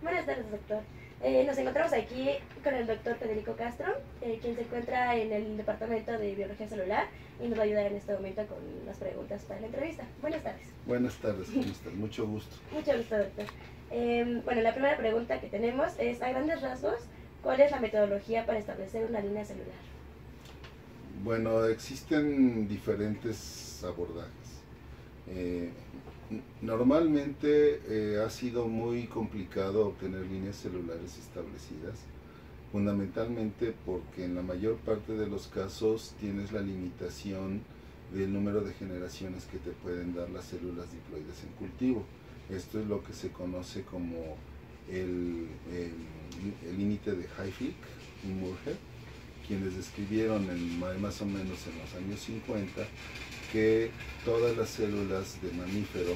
Buenas tardes, doctor. Nos encontramos aquí con el doctor Federico Castro, quien se encuentra en el departamento de biología celular y nos va a ayudar en este momento con las preguntas para la entrevista. Buenas tardes. Buenas tardes, ¿cómo estás? Mucho gusto. Mucho gusto, doctor. Bueno, la primera pregunta que tenemos es, a grandes rasgos, ¿cuál es la metodología para establecer una línea celular? Bueno, existen diferentes abordajes. Normalmente ha sido muy complicado obtener líneas celulares establecidas, fundamentalmente porque en la mayor parte de los casos tienes la limitación del número de generaciones que te pueden dar las células diploides en cultivo. Esto es lo que se conoce como el límite de Hayflick y Muirhead, quienes describieron más o menos en los años 50 que todas las células de mamífero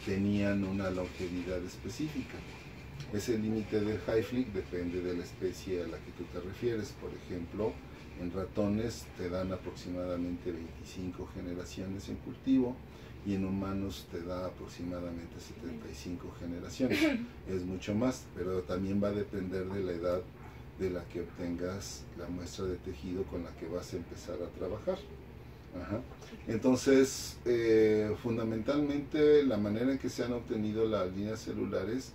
tenían una longevidad específica. Ese límite de Hayflick depende de la especie a la que tú te refieres. Por ejemplo, en ratones te dan aproximadamente 25 generaciones en cultivo y en humanos te da aproximadamente 75 generaciones. Es mucho más, pero también va a depender de la edad de la que obtengas la muestra de tejido con la que vas a empezar a trabajar. Ajá. Entonces, fundamentalmente la manera en que se han obtenido las líneas celulares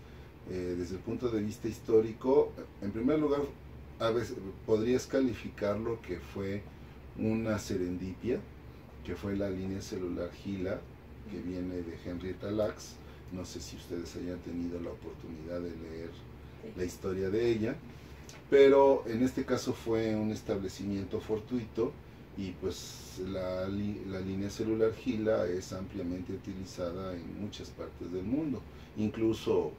desde el punto de vista histórico, en primer lugar, a veces podrías calificarlo que fue una serendipia, que fue la línea celular Gila, que viene de Henrietta Lacks. No sé si ustedes hayan tenido la oportunidad de leer la historia de ella, pero en este caso fue un establecimiento fortuito y pues la línea celular Gila es ampliamente utilizada en muchas partes del mundo. Incluso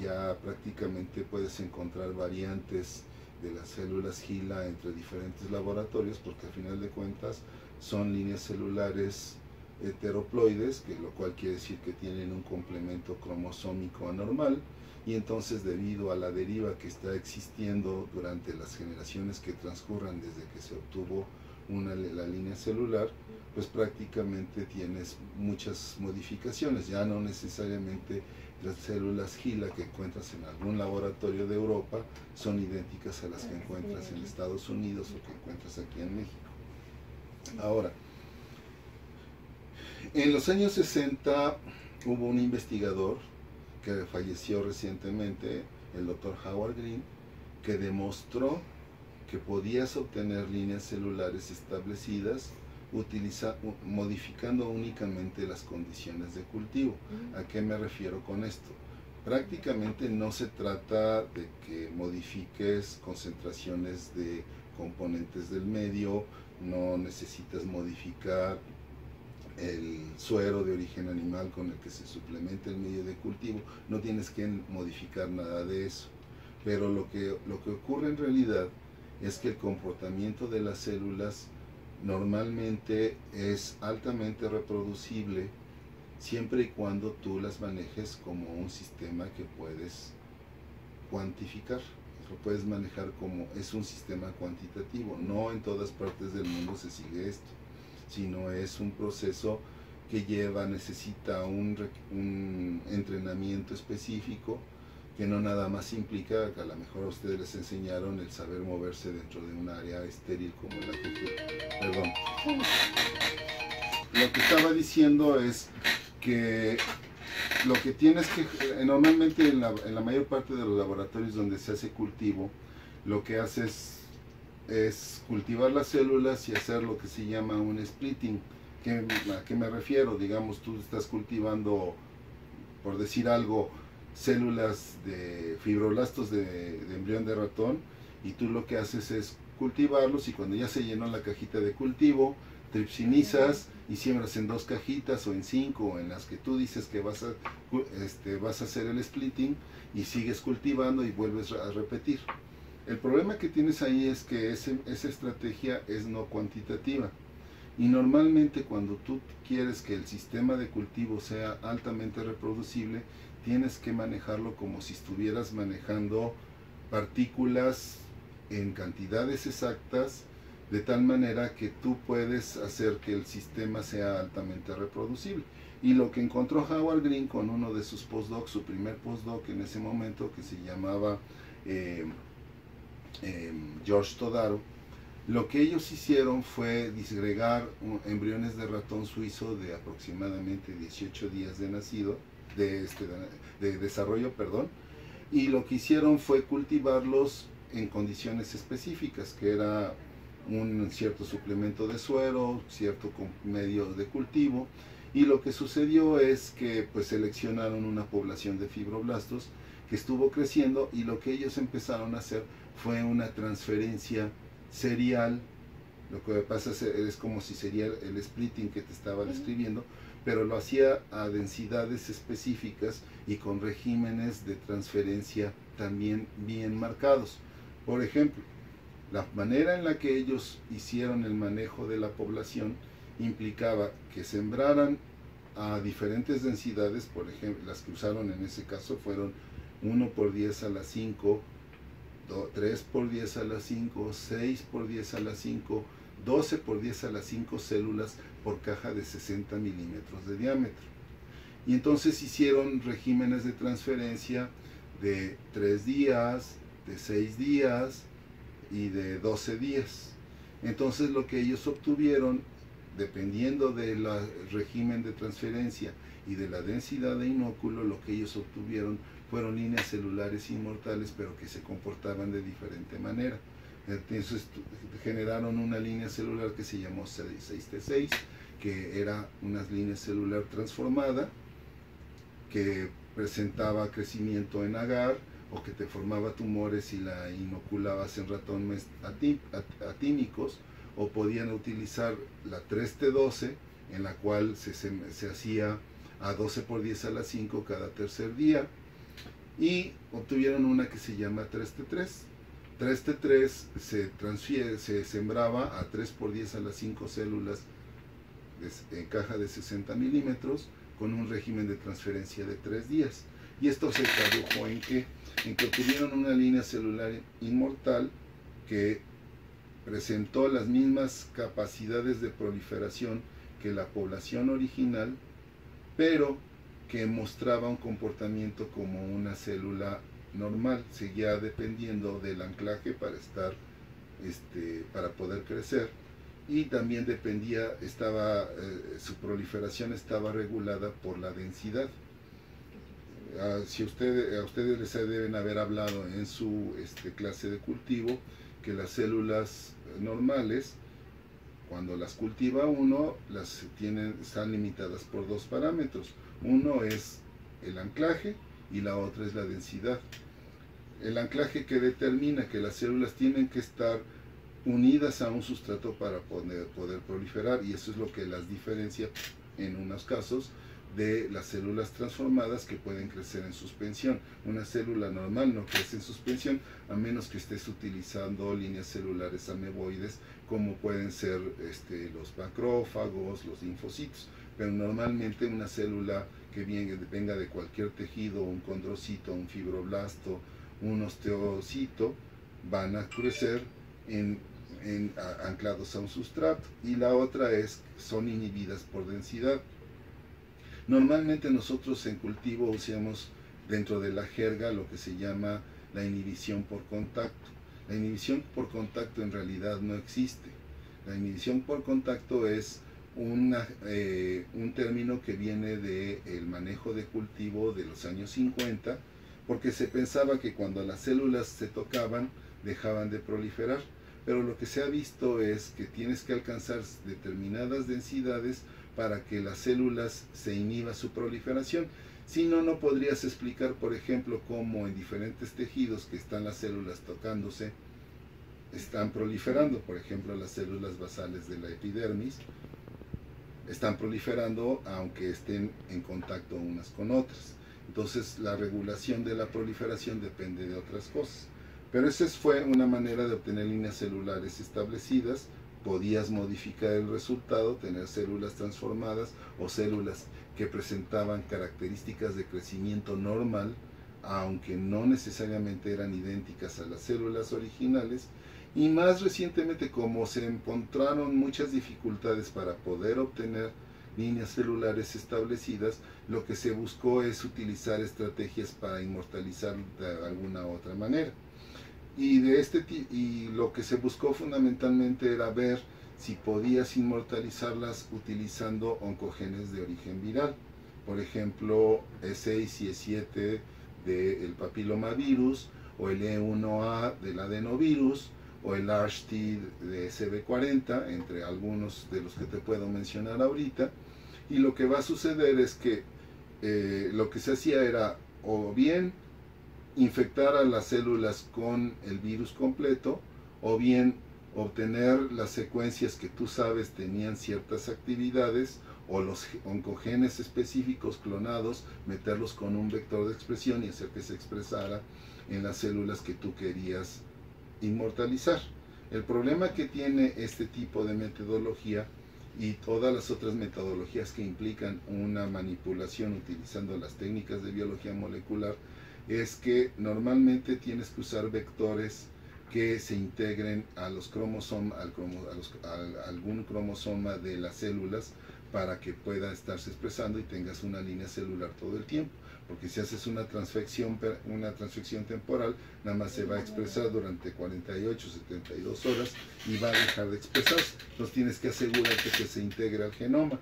ya prácticamente puedes encontrar variantes de las células Gila entre diferentes laboratorios, porque al final de cuentas son líneas celulares heteroploides, lo cual quiere decir que tienen un complemento cromosómico anormal, y entonces debido a la deriva que está existiendo durante las generaciones que transcurran desde que se obtuvo la línea celular, pues prácticamente tienes muchas modificaciones. Ya no necesariamente las células Gila que encuentras en algún laboratorio de Europa son idénticas a las que encuentras en Estados Unidos o que encuentras aquí en México. Ahora, en los años 60 hubo un investigador que falleció recientemente, el doctor Howard Green, que demostró que podías obtener líneas celulares establecidas modificando únicamente las condiciones de cultivo. ¿A qué me refiero con esto? Prácticamente no se trata de que modifiques concentraciones de componentes del medio, no necesitas modificar el suero de origen animal con el que se suplementa el medio de cultivo, no tienes que modificar nada de eso. Pero lo que ocurre en realidad es que el comportamiento de las células normalmente es altamente reproducible siempre y cuando tú las manejes como un sistema que puedes cuantificar. Lo puedes manejar como es un sistema cuantitativo. No en todas partes del mundo se sigue esto, sino es un proceso que necesita un entrenamiento específico, que no nada más implica que a lo mejor a ustedes les enseñaron el saber moverse dentro de un área estéril como la que perdón. Lo que estaba diciendo es que lo que tienes que, normalmente en la mayor parte de los laboratorios donde se hace cultivo, lo que haces es cultivar las células y hacer lo que se llama un splitting. ¿A qué me refiero? Digamos, tú estás cultivando, por decir algo, células de fibroblastos de embrión de ratón, y tú lo que haces es cultivarlos, y cuando ya se llenó la cajita de cultivo, tripsinizas y siembras en 2 cajitas o en 5, o en las que tú dices que vas a hacer el splitting, y sigues cultivando y vuelves a repetir. El problema que tienes ahí es que esa estrategia es no cuantitativa, y normalmente cuando tú quieres que el sistema de cultivo sea altamente reproducible, tienes que manejarlo como si estuvieras manejando partículas en cantidades exactas, de tal manera que tú puedes hacer que el sistema sea altamente reproducible. Y lo que encontró Howard Green con uno de sus postdocs, su primer postdoc en ese momento, que se llamaba George Todaro, lo que ellos hicieron fue disgregar embriones de ratón suizo de aproximadamente 18 días de nacido, de desarrollo, perdón, y lo que hicieron fue cultivarlos en condiciones específicas, que era un cierto suplemento de suero, cierto medio de cultivo, y lo que sucedió es que pues seleccionaron una población de fibroblastos que estuvo creciendo, y lo que ellos empezaron a hacer fue una transferencia serial. Lo que pasa es como si sería el splitting que te estaba describiendo, pero lo hacía a densidades específicas y con regímenes de transferencia también bien marcados. Por ejemplo, la manera en la que ellos hicieron el manejo de la población implicaba que sembraran a diferentes densidades. Por ejemplo, las que usaron en ese caso fueron 1 por 10 a la 5, 3 por 10 a la 5, 6 por 10 a la 5, 12 por 10 a la 5 células por caja de 60 milímetros de diámetro. Y entonces hicieron regímenes de transferencia de 3 días, de 6 días y de 12 días. Entonces lo que ellos obtuvieron, dependiendo del régimen de transferencia y de la densidad de inóculo, lo que ellos obtuvieron fueron líneas celulares inmortales, pero que se comportaban de diferente manera. Entonces generaron una línea celular que se llamó 6T6, que era una línea celular transformada, que presentaba crecimiento en agar, o que te formaba tumores si la inoculabas en ratones atímicos, o podían utilizar la 3T12, en la cual se hacía a 12 por 10 a la 5 cada tercer día, y obtuvieron una que se llama 3T3. 3T3 se sembraba a 3 por 10 a la 5 células en caja de 60 milímetros con un régimen de transferencia de 3 días. Y esto se tradujo en que obtuvieron una línea celular inmortal que presentó las mismas capacidades de proliferación que la población original, pero que mostraba un comportamiento como una célula normal. Seguía dependiendo del anclaje para poder crecer, y también dependía, su proliferación estaba regulada por la densidad. Si a ustedes les deben haber hablado en su clase de cultivo que las células normales, cuando las cultiva uno, están limitadas por 2 parámetros. Uno es el anclaje y la otra es la densidad. El anclaje, que determina que las células tienen que estar unidas a un sustrato para poder proliferar, y eso es lo que las diferencia en unos casos de las células transformadas, que pueden crecer en suspensión. Una célula normal no crece en suspensión a menos que estés utilizando líneas celulares ameboides, como pueden ser los macrófagos, los linfocitos. Pero normalmente una célula que venga de cualquier tejido, un condrocito, un fibroblasto, un osteocito, van a crecer anclados a un sustrato. Y la otra son inhibidas por densidad. Normalmente nosotros en cultivo usamos dentro de la jerga lo que se llama la inhibición por contacto. La inhibición por contacto en realidad no existe. La inhibición por contacto es un término que viene del manejo de cultivo de los años 50, porque se pensaba que cuando las células se tocaban dejaban de proliferar. Pero lo que se ha visto es que tienes que alcanzar determinadas densidades para que las células se inhiba su proliferación. Si no, no podrías explicar, por ejemplo, cómo en diferentes tejidos que están las células tocándose, están proliferando. Por ejemplo, las células basales de la epidermis están proliferando aunque estén en contacto unas con otras. Entonces, la regulación de la proliferación depende de otras cosas. Pero esa fue una manera de obtener líneas celulares establecidas. Podías modificar el resultado, tener células transformadas o células que presentaban características de crecimiento normal, aunque no necesariamente eran idénticas a las células originales. Y más recientemente, como se encontraron muchas dificultades para poder obtener líneas celulares establecidas, lo que se buscó es utilizar estrategias para inmortalizar de alguna u otra manera. Y lo que se buscó fundamentalmente era ver si podías inmortalizarlas utilizando oncogenes de origen viral. Por ejemplo, E6 y E7 del papilomavirus, o el E1A del adenovirus, o el ARST de SB40, entre algunos de los que te puedo mencionar ahorita. Y lo que va a suceder es que lo que se hacía era o bien infectar a las células con el virus completo, o bien obtener las secuencias que tú sabes tenían ciertas actividades, o los oncogenes específicos clonados, meterlos con un vector de expresión y hacer que se expresara en las células que tú querías inmortalizar. El problema que tiene este tipo de metodología y todas las otras metodologías que implican una manipulación utilizando las técnicas de biología molecular es que normalmente tienes que usar vectores que se integren a los cromosomas, a algún cromosoma de las células, para que pueda estarse expresando y tengas una línea celular todo el tiempo. Porque si haces una transfección temporal, nada más se va a expresar durante 48, 72 horas y va a dejar de expresarse. Entonces tienes que asegurarte que se integre al genoma.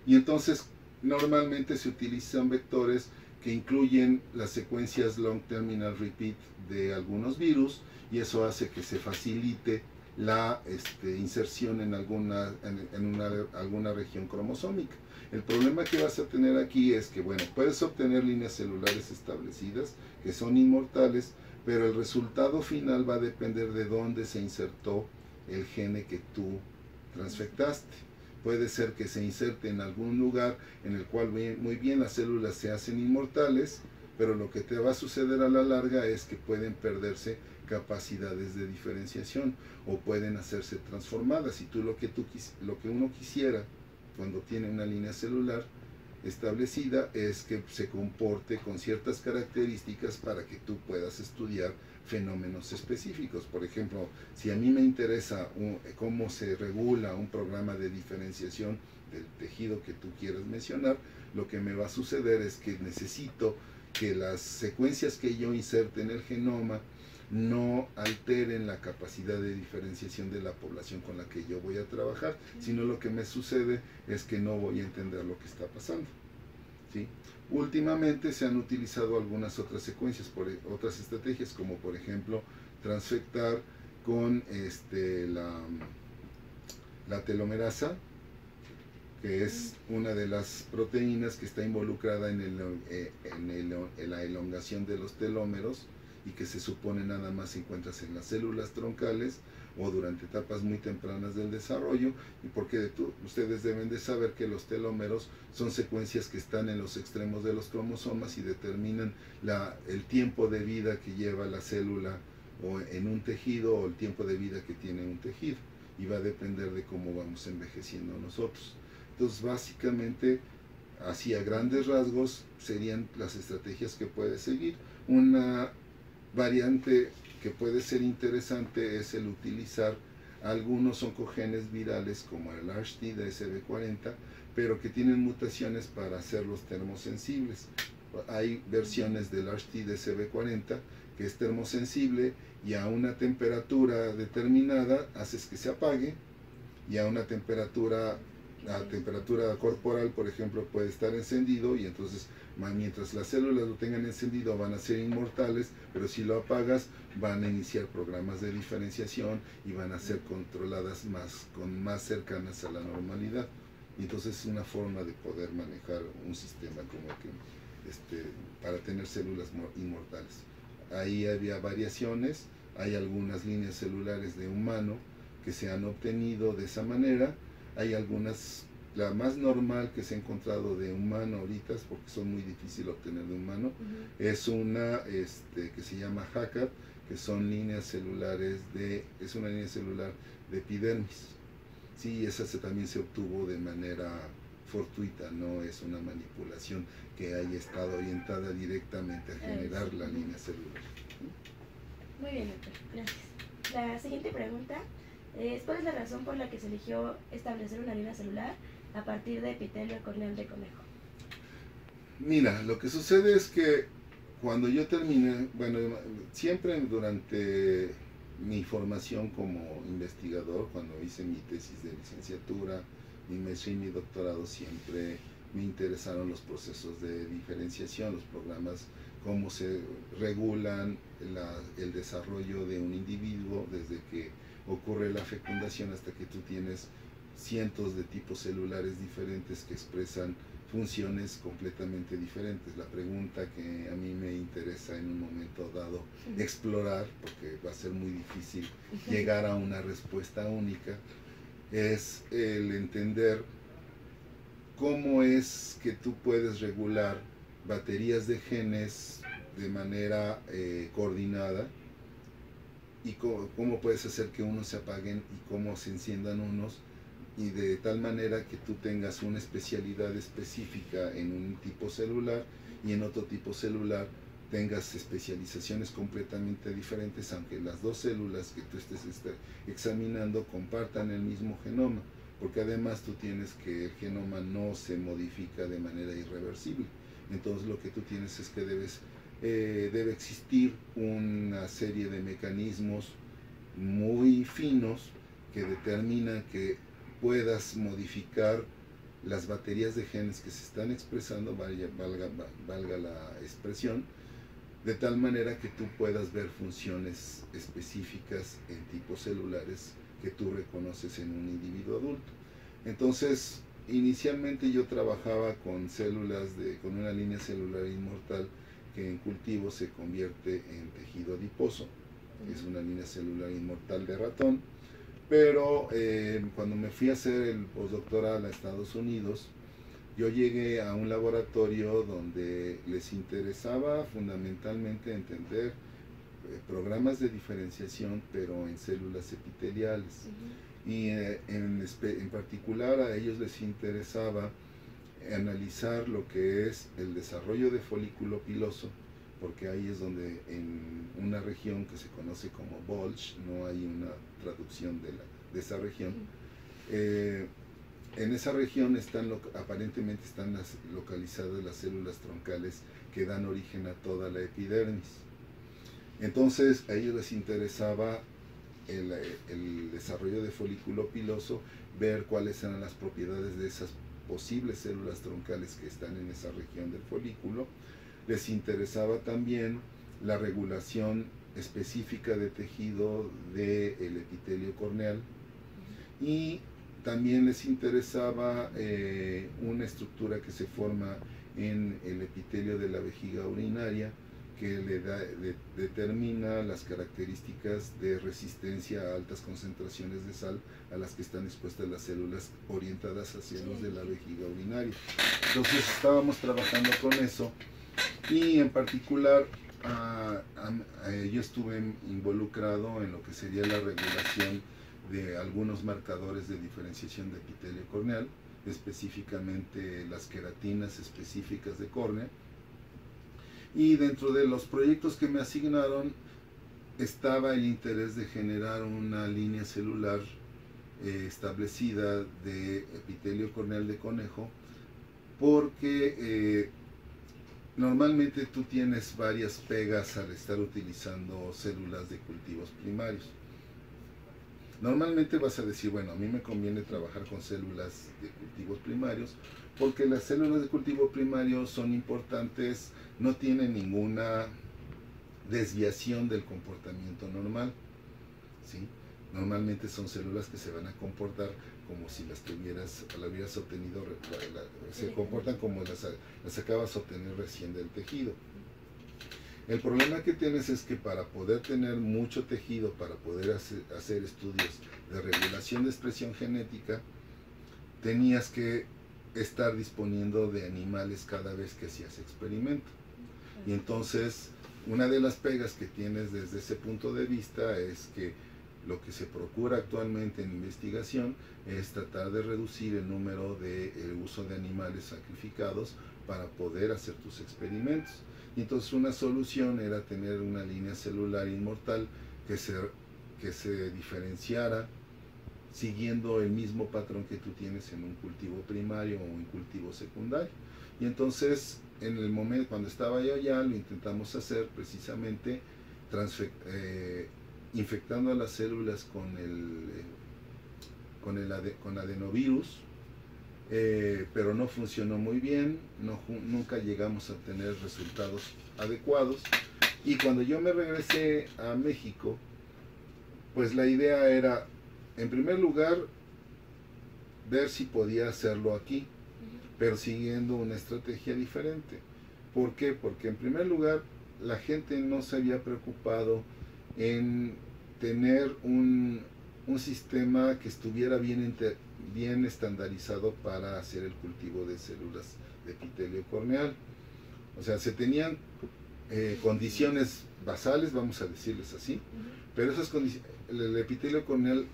Y entonces normalmente se utilizan vectores que incluyen las secuencias long terminal repeat de algunos virus, y eso hace que se facilite la inserción en alguna región cromosómica. El problema que vas a tener aquí es que, bueno, puedes obtener líneas celulares establecidas que son inmortales, pero el resultado final va a depender de dónde se insertó el gene que tú transfectaste. Puede ser que se inserte en algún lugar en el cual muy bien las células se hacen inmortales, pero lo que te va a suceder a la larga es que pueden perderse capacidades de diferenciación o pueden hacerse transformadas. Y lo que uno quisiera cuando tiene una línea celular establecida es que se comporte con ciertas características para que tú puedas estudiar fenómenos específicos. Por ejemplo, si a mí me interesa cómo se regula un programa de diferenciación del tejido que tú quieras mencionar, lo que me va a suceder es que necesito que las secuencias que yo inserte en el genoma no alteren la capacidad de diferenciación de la población con la que yo voy a trabajar, sino lo que me sucede es que no voy a entender lo que está pasando, ¿sí? Últimamente se han utilizado algunas otras secuencias, otras estrategias, como por ejemplo transfectar con la telomerasa, que es una de las proteínas que está involucrada en la elongación de los telómeros, y que se supone nada más se encuentras en las células troncales o durante etapas muy tempranas del desarrollo, y porque ustedes deben de saber que los telómeros son secuencias que están en los extremos de los cromosomas y determinan el tiempo de vida que lleva la célula o en un tejido, o el tiempo de vida que tiene un tejido, y va a depender de cómo vamos envejeciendo nosotros. Entonces básicamente, así a grandes rasgos, serían las estrategias que puedes seguir. Una variante que puede ser interesante es el utilizar algunos oncogenes virales como el ARST de SB40, pero que tienen mutaciones para hacerlos termosensibles. Hay versiones del ARST de SB40 que es termosensible, y a una temperatura determinada haces que se apague, y a una temperatura corporal, por ejemplo, puede estar encendido, y entonces mientras las células lo tengan encendido van a ser inmortales, pero si lo apagas van a iniciar programas de diferenciación y van a ser controladas más cercanas a la normalidad. Y entonces es una forma de poder manejar un sistema como que para tener células inmortales. Ahí había variaciones, hay algunas líneas celulares de humano que se han obtenido de esa manera. Hay algunas, la más normal que se ha encontrado de humano ahorita, porque son muy difíciles obtener de humano, es una que se llama HACCP, que son líneas celulares es una línea celular de epidermis. Sí, esa también se obtuvo de manera fortuita, no es una manipulación que haya estado orientada directamente a generar la línea celular. Muy bien, doctor, gracias. La siguiente pregunta es: ¿cuál es la razón por la que se eligió establecer una línea celular a partir de epitelio corneal de conejo? Mira, lo que sucede es que cuando yo terminé, bueno, siempre durante mi formación como investigador, cuando hice mi tesis de licenciatura, mi maestría y mi doctorado, siempre me interesaron los procesos de diferenciación, los programas, cómo se regulan el desarrollo de un individuo desde que ocurre la fecundación hasta que tú tienes cientos de tipos celulares diferentes que expresan funciones completamente diferentes. La pregunta que a mí me interesa en un momento dado explorar, porque va a ser muy difícil llegar a una respuesta única, es el entender cómo es que tú puedes regular baterías de genes de manera coordinada y cómo puedes hacer que unos se apaguen y cómo se enciendan unos, y de tal manera que tú tengas una especialidad específica en un tipo celular y en otro tipo celular tengas especializaciones completamente diferentes, aunque las dos células que tú estés examinando compartan el mismo genoma, porque además tú tienes que el genoma no se modifica de manera irreversible. Entonces lo que tú tienes es que debe existir una serie de mecanismos muy finos que determinan que puedas modificar las baterías de genes que se están expresando, valga la expresión, de tal manera que tú puedas ver funciones específicas en tipos celulares que tú reconoces en un individuo adulto. Entonces, inicialmente yo trabajaba con con una línea celular inmortal que en cultivo se convierte en tejido adiposo. Es una línea celular inmortal de ratón. Pero cuando me fui a hacer el postdoctoral a Estados Unidos, yo llegué a un laboratorio donde les interesaba fundamentalmente entender programas de diferenciación, pero en células epiteliales. Y en particular a ellos les interesaba analizar lo que es el desarrollo de folículo piloso, porque ahí es donde en una región que se conoce como Bulge, no hay una traducción de esa región, en esa región aparentemente están localizadas las células troncales que dan origen a toda la epidermis. Entonces a ellos les interesaba el desarrollo de folículo piloso, ver cuáles eran las propiedades de esas posibles células troncales que están en esa región del folículo. Les interesaba también la regulación específica de tejido del epitelio corneal, y también les interesaba una estructura que se forma en el epitelio de la vejiga urinaria, que determina las características de resistencia a altas concentraciones de sal a las que están expuestas las células orientadas hacia los de la vejiga urinaria. Entonces estábamos trabajando con eso, y en particular yo estuve involucrado en lo que sería la regulación de algunos marcadores de diferenciación de epitelio corneal, específicamente las queratinas específicas de córnea. Y dentro de los proyectos que me asignaron estaba el interés de generar una línea celular establecida de epitelio corneal de conejo, porque normalmente tú tienes varias pegas al estar utilizando células de cultivos primarios. Normalmente vas a decir, bueno, a mí me conviene trabajar con células de cultivos primarios porque las células de cultivo primario son importantes, no tienen ninguna desviación del comportamiento normal, ¿sí? Normalmente son células que se van a comportar como si las hubieras obtenido, se comportan como las acabas de obtener recién del tejido. El problema que tienes es que para poder tener mucho tejido, para poder hacer estudios de regulación de expresión genética, tenías que estar disponiendo de animales cada vez que hacías experimento. Y entonces, una de las pegas que tienes desde ese punto de vista es que lo que se procura actualmente en investigación es tratar de reducir el número de uso de animales sacrificados para poder hacer tus experimentos. Y entonces una solución era tener una línea celular inmortal que se diferenciara siguiendo el mismo patrón que tú tienes en un cultivo primario o en cultivo secundario. Y entonces, en el momento cuando estaba yo allá, lo intentamos hacer precisamente infectando a las células con adenovirus, pero no funcionó muy bien, nunca llegamos a tener resultados adecuados. Y cuando yo me regresé a México, pues la idea era, en primer lugar, ver si podía hacerlo aquí, pero siguiendo una estrategia diferente. ¿Por qué? Porque en primer lugar, la gente no se había preocupado en tener un sistema que estuviera bien estandarizado para hacer el cultivo de células de epitelio corneal. O sea, se tenían condiciones basales, vamos a decirles así, pero esas condiciones, el epitelio corneal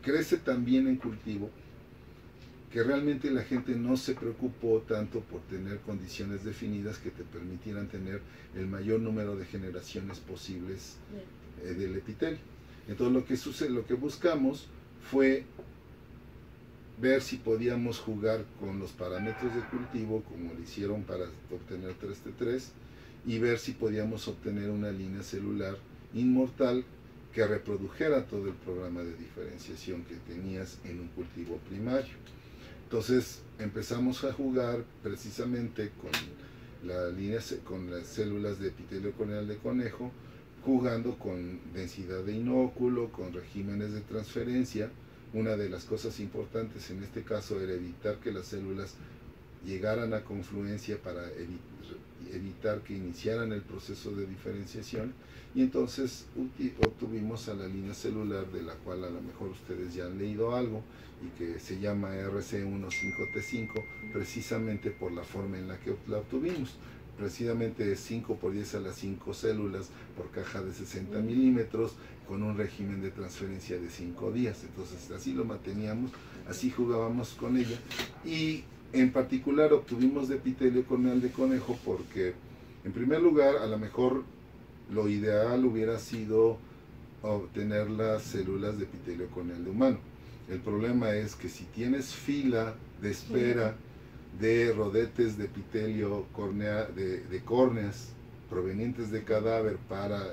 crece tan bien en cultivo que realmente la gente no se preocupó tanto por tener condiciones definidas que te permitieran tener el mayor número de generaciones posibles del epitelio. Entonces lo que buscamos fue ver si podíamos jugar con los parámetros de cultivo, como lo hicieron para obtener 3T3, y ver si podíamos obtener una línea celular inmortal que reprodujera todo el programa de diferenciación que tenías en un cultivo primario. Entonces empezamos a jugar precisamente con las células de epitelio corneal de conejo, jugando con densidad de inóculo, con regímenes de transferencia. Una de las cosas importantes en este caso era evitar que las células llegaran a confluencia para evitar que iniciaran el proceso de diferenciación, y entonces obtuvimos a la línea celular, de la cual a lo mejor ustedes ya han leído algo, y que se llama RC15T5, precisamente por la forma en la que la obtuvimos. Precisamente 5 por 10 a las 5 células por caja de 60 milímetros, con un régimen de transferencia de 5 días. Entonces así lo manteníamos, así jugábamos con ella, y en particular obtuvimos de epitelio corneal de conejo porque, en primer lugar, a lo mejor lo ideal hubiera sido obtener las células de epitelio corneal de humano. El problema es que si tienes fila de espera de rodetes de epitelio de córneas provenientes de cadáver para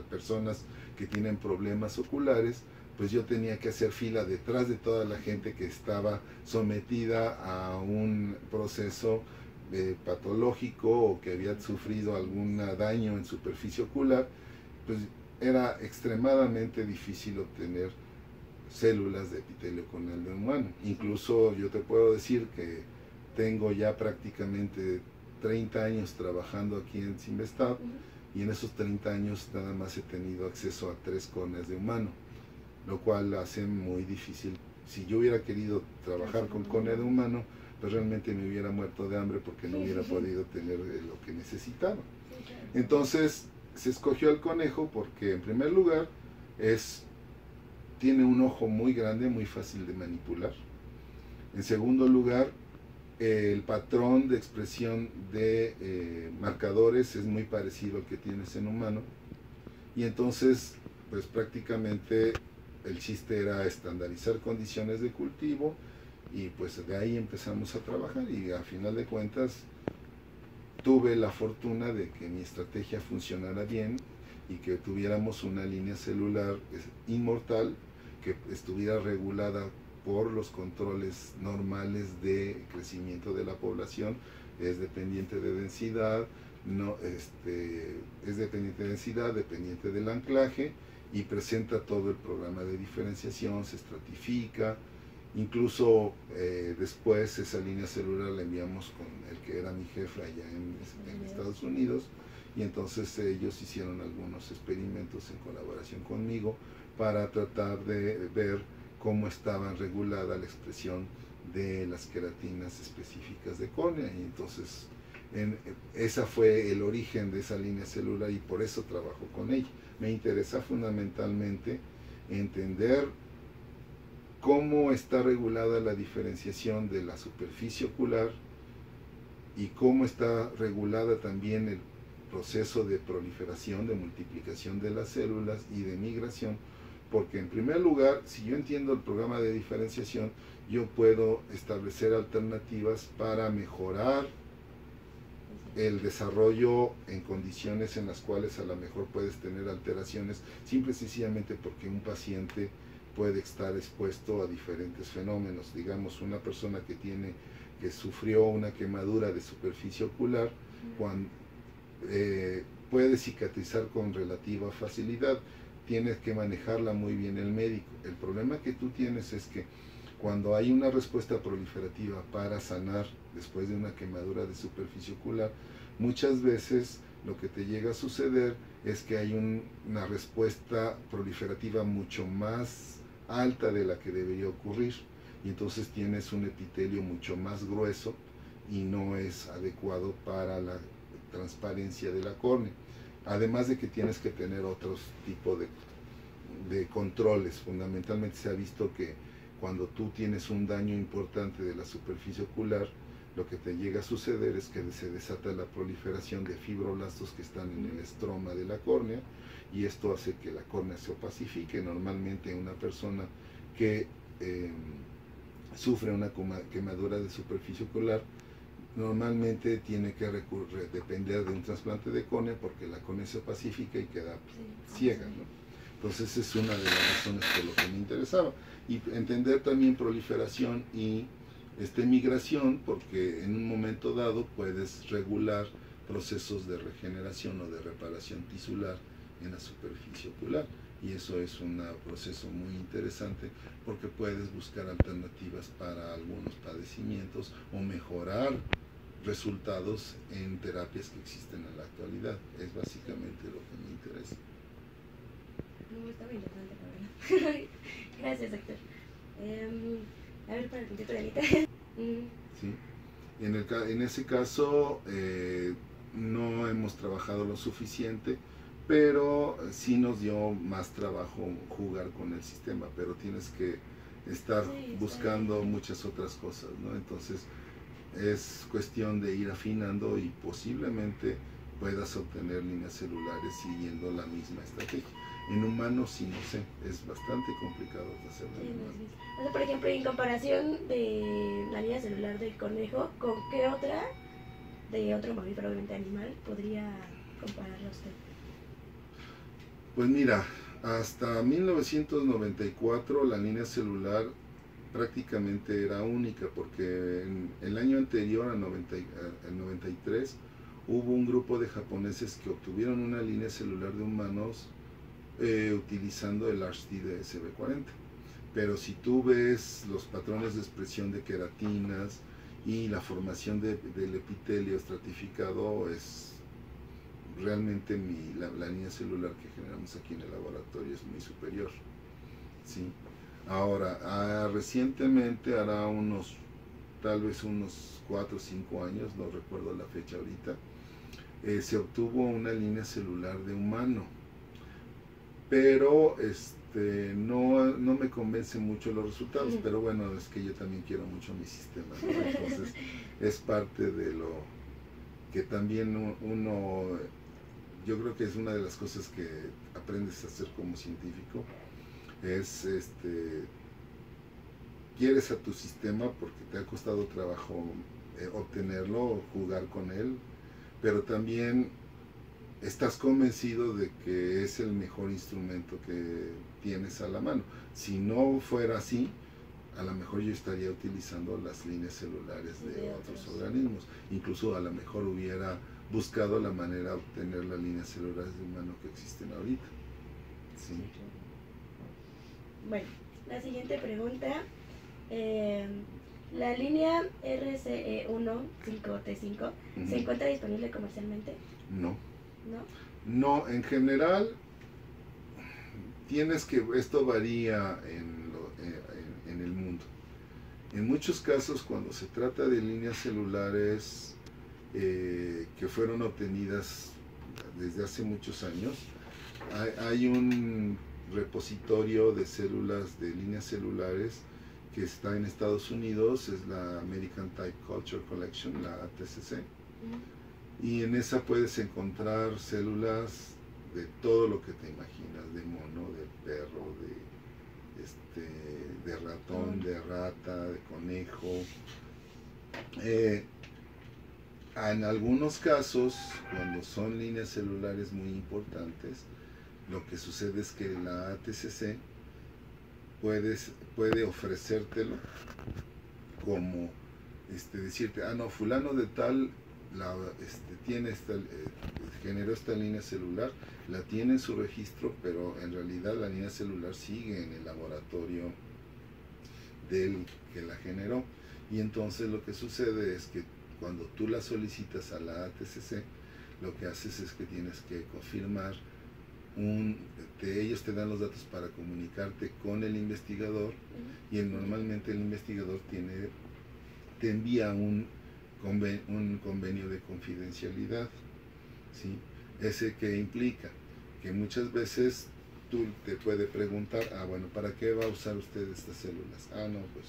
personas que tienen problemas oculares, pues yo tenía que hacer fila detrás de toda la gente que estaba sometida a un proceso patológico o que había sufrido algún daño en superficie ocular. Pues era extremadamente difícil obtener células de epitelio corneal de humano. Incluso yo te puedo decir que tengo ya prácticamente 30 años trabajando aquí en Simvestab, y en esos 30 años nada más he tenido acceso a 3 córneas de humano, lo cual hace muy difícil. Si yo hubiera querido trabajar con córnea de humano, pues realmente me hubiera muerto de hambre porque no hubiera podido tener lo que necesitaba. Entonces se escogió al conejo porque, en primer lugar, tiene un ojo muy grande, muy fácil de manipular. En segundo lugar, el patrón de expresión de marcadores es muy parecido al que tienes en humano, y entonces pues prácticamente el chiste era estandarizar condiciones de cultivo, y pues de ahí empezamos a trabajar, y a final de cuentas tuve la fortuna de que mi estrategia funcionara bien y que tuviéramos una línea celular inmortal que estuviera regulada por los controles normales de crecimiento de la población. Es dependiente de densidad, es dependiente de densidad, dependiente del anclaje, y presenta todo el programa de diferenciación, se estratifica. Incluso después esa línea celular la enviamos con el que era mi jefe allá en Estados Unidos, y entonces ellos hicieron algunos experimentos en colaboración conmigo para tratar de ver cómo estaba regulada la expresión de las queratinas específicas de córnea, y entonces esa fue el origen de esa línea celular, y por eso trabajo con ella. Me interesa fundamentalmente entender cómo está regulada la diferenciación de la superficie ocular y cómo está regulada también el proceso de proliferación, de multiplicación de las células y de migración, Porque en primer lugar, si yo entiendo el programa de diferenciación, yo puedo establecer alternativas para mejorar el desarrollo en condiciones en las cuales a lo mejor puedes tener alteraciones, simple y sencillamente porque un paciente puede estar expuesto a diferentes fenómenos. Digamos, una persona que sufrió una quemadura de superficie ocular, cuando, puede cicatrizar con relativa facilidad. Tienes que manejarla muy bien el médico. El problema que tú tienes es que cuando hay una respuesta proliferativa para sanar después de una quemadura de superficie ocular, muchas veces lo que te llega a suceder es que hay una respuesta proliferativa mucho más alta de la que debería ocurrir, y entonces tienes un epitelio mucho más grueso y no es adecuado para la transparencia de la córnea. Además de que tienes que tener otros tipos de controles. Fundamentalmente se ha visto que cuando tú tienes un daño importante de la superficie ocular, lo que te llega a suceder es que se desata la proliferación de fibroblastos que están en el estroma de la córnea, y esto hace que la córnea se opacifique. Normalmente una persona que sufre una quemadura de superficie ocular normalmente tiene que depender de un trasplante de córnea, porque la córnea se opacifica y queda ciega, ¿no? Entonces es una de las razones por lo que me interesaba. Y entender también proliferación y migración, porque en un momento dado puedes regular procesos de regeneración o de reparación tisular en la superficie ocular, y eso es un proceso muy interesante porque puedes buscar alternativas para algunos padecimientos o mejorar resultados en terapias que existen en la actualidad. Es básicamente lo que me interesa. No, está muy interesante, la verdad. Gracias, doctor. A ver, para el puntito de Anita. Sí. En ese caso no hemos trabajado lo suficiente, pero sí nos dio más trabajo jugar con el sistema, pero tienes que estar buscando muchas otras cosas, ¿no? Entonces es cuestión de ir afinando y posiblemente puedas obtener líneas celulares siguiendo la misma estrategia. En humanos sí, no sé, es bastante complicado de hacerlo. O sea, por ejemplo, en comparación de la línea celular del conejo, ¿con qué otra, de otro mamífero obviamente animal, podría compararla usted? Pues mira, hasta 1994 la línea celular prácticamente era única, porque en el año anterior, al 93, hubo un grupo de japoneses que obtuvieron una línea celular de humanos utilizando el RCT de SB40. Pero si tú ves los patrones de expresión de queratinas y la formación del epitelio estratificado, es realmente la línea celular que generamos aquí en el laboratorio es muy superior, ¿sí? Ahora, recientemente, hará tal vez unos 4 o 5 años, no recuerdo la fecha ahorita, se obtuvo una línea celular de humano, pero no me convencen mucho los resultados, pero bueno, es que yo también quiero mucho mi sistema, ¿no? Entonces es parte de lo que también yo creo que es una de las cosas que aprendes a hacer como científico, es quieres a tu sistema porque te ha costado trabajo obtenerlo, jugar con él, pero también estás convencido de que es el mejor instrumento que tienes a la mano. Si no fuera así, a lo mejor yo estaría utilizando las líneas celulares de otros organismos. Incluso a lo mejor hubiera buscado la manera de obtener las líneas celulares de humano que existen ahorita. ¿Sí? Bueno, la siguiente pregunta. La línea RCE15T5 ¿se encuentra disponible comercialmente? No. ¿No? No, en general esto varía en el mundo. En muchos casos, cuando se trata de líneas celulares que fueron obtenidas desde hace muchos años, hay un repositorio de células, de líneas celulares, que está en Estados Unidos, es la American Type Culture Collection, la ATCC. Y en esa puedes encontrar células de todo lo que te imaginas, de mono, de perro, de ratón, de rata, de conejo. En algunos casos, cuando son líneas celulares muy importantes, lo que sucede es que la ATCC puede ofrecértelo como decirte, no, fulano de tal generó esta línea celular, la tiene en su registro, pero en realidad la línea celular sigue en el laboratorio del que la generó. Y entonces lo que sucede es que cuando tú la solicitas a la ATCC, lo que haces es que tienes que confirmar ellos te dan los datos para comunicarte con el investigador, y normalmente el investigador te envía un convenio de confidencialidad, ¿sí? Ese que implica que muchas veces tú te puedes preguntar, bueno, ¿para qué va a usar usted estas células? No, pues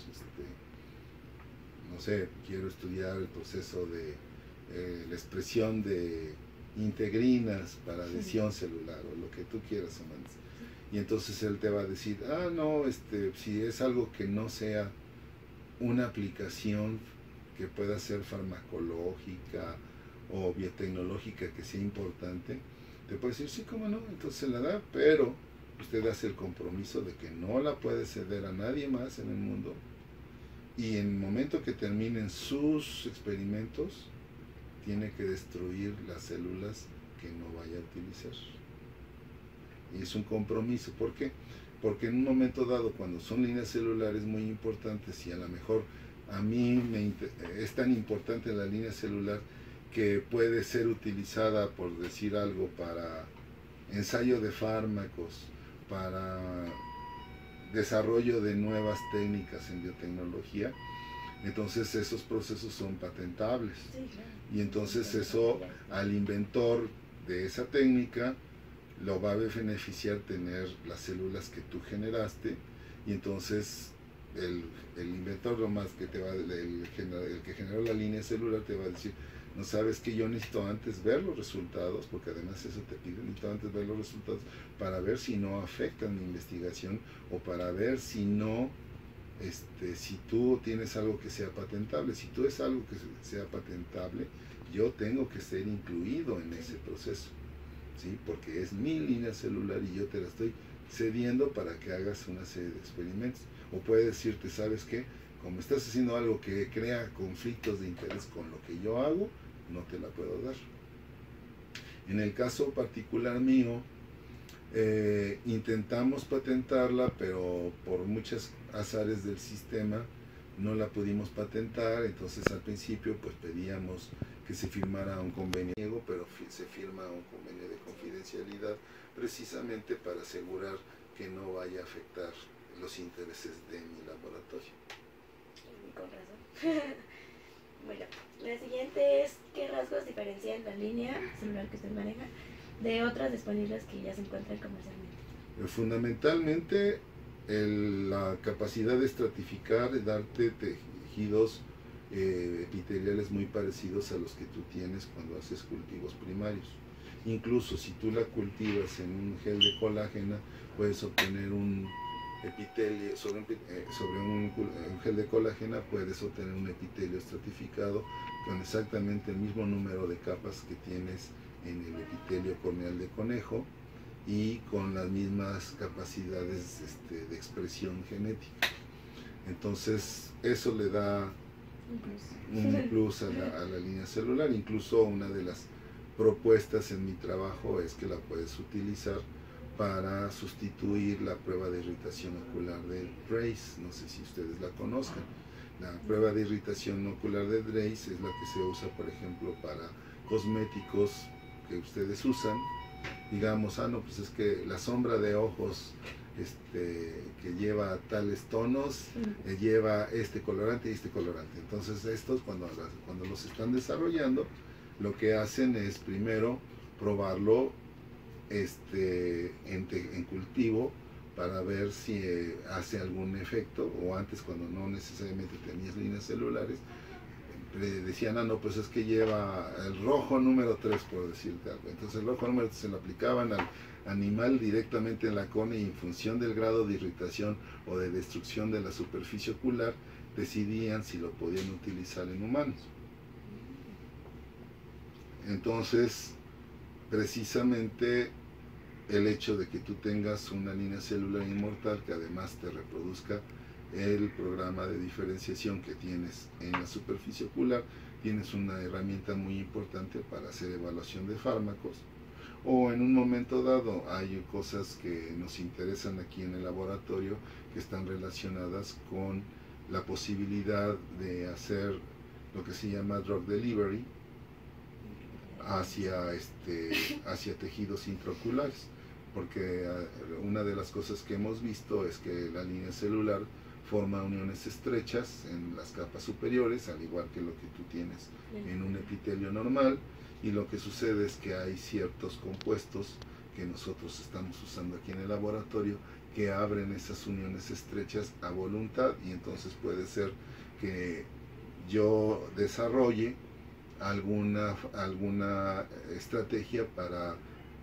no sé, quiero estudiar el proceso de la expresión de integrinas para adhesión celular, o lo que tú quieras, Amanda. Y entonces él te va a decir, no, si es algo que no sea una aplicación que pueda ser farmacológica o biotecnológica que sea importante, te puede decir, sí, cómo no, entonces se la da, pero usted hace el compromiso de que no la puede ceder a nadie más en el mundo, y en el momento que terminen sus experimentos, tiene que destruir las células que no vaya a utilizar. Y es un compromiso. ¿Por qué? Porque en un momento dado, cuando son líneas celulares muy importantes, y a lo mejor a mí es tan importante la línea celular que puede ser utilizada, por decir algo, para ensayo de fármacos, para desarrollo de nuevas técnicas en biotecnología, entonces esos procesos son patentables. Sí, claro. Y entonces eso al inventor de esa técnica lo va a beneficiar tener las células que tú generaste, y entonces el inventor nomás que el que generó la línea celular te va a decir, no, sabes que yo necesito antes ver los resultados, porque además eso te pide, necesito antes ver los resultados para ver si no afectan mi investigación, o para ver si no, si tú tienes algo que sea patentable. Si tú es algo que sea patentable, yo tengo que ser incluido en ese proceso, ¿sí? Porque es mi línea celular y yo te la estoy cediendo para que hagas una serie de experimentos. O puede decirte, ¿sabes qué? Como estás haciendo algo que crea conflictos de interés con lo que yo hago, no te la puedo dar. En el caso particular mío, intentamos patentarla, pero por muchos azares del sistema no la pudimos patentar. Entonces al principio pues pedíamos que se firmara un convenio, pero se firma un convenio de confidencialidad precisamente para asegurar que no vaya a afectar los intereses de mi laboratorio. Con razón. Bueno, la siguiente es, ¿qué rasgos diferencian la línea celular que usted maneja de otras disponibles que ya se encuentran comercialmente? Fundamentalmente la capacidad de estratificar, de darte tejidos epiteliales muy parecidos a los que tú tienes cuando haces cultivos primarios. Incluso si tú la cultivas en un gel de colágena, puedes obtener un epitelio, sobre un gel de colágena puedes obtener un epitelio estratificado con exactamente el mismo número de capas que tienes en el epitelio corneal de conejo, y con las mismas capacidades de expresión genética. Entonces eso le da un plus a la línea celular. Incluso una de las propuestas en mi trabajo es que la puedes utilizar para sustituir la prueba de irritación ocular de Drace. No sé si ustedes la conozcan. La prueba de irritación ocular de Drace es la que se usa, por ejemplo, para cosméticos que ustedes usan. Digamos, no, pues es que la sombra de ojos que lleva tales tonos lleva este colorante y este colorante. Entonces estos cuando los están desarrollando, lo que hacen es primero probarlo en cultivo para ver si hace algún efecto, o antes, cuando no necesariamente tenías líneas celulares, decían, no, pues es que lleva el rojo número 3, por decirte algo. Entonces el rojo número 3 se lo aplicaban al animal directamente en la córnea y en función del grado de irritación o de destrucción de la superficie ocular, decidían si lo podían utilizar en humanos. Entonces, precisamente el hecho de que tú tengas una línea celular inmortal que además te reproduzca el programa de diferenciación que tienes en la superficie ocular, tienes una herramienta muy importante para hacer evaluación de fármacos, o en un momento dado hay cosas que nos interesan aquí en el laboratorio que están relacionadas con la posibilidad de hacer lo que se llama drug delivery hacia tejidos intraoculares, porque una de las cosas que hemos visto es que la línea celular forma uniones estrechas en las capas superiores, al igual que lo que tú tienes en un epitelio normal, y lo que sucede es que hay ciertos compuestos que nosotros estamos usando aquí en el laboratorio que abren esas uniones estrechas a voluntad, y entonces puede ser que yo desarrolle alguna estrategia para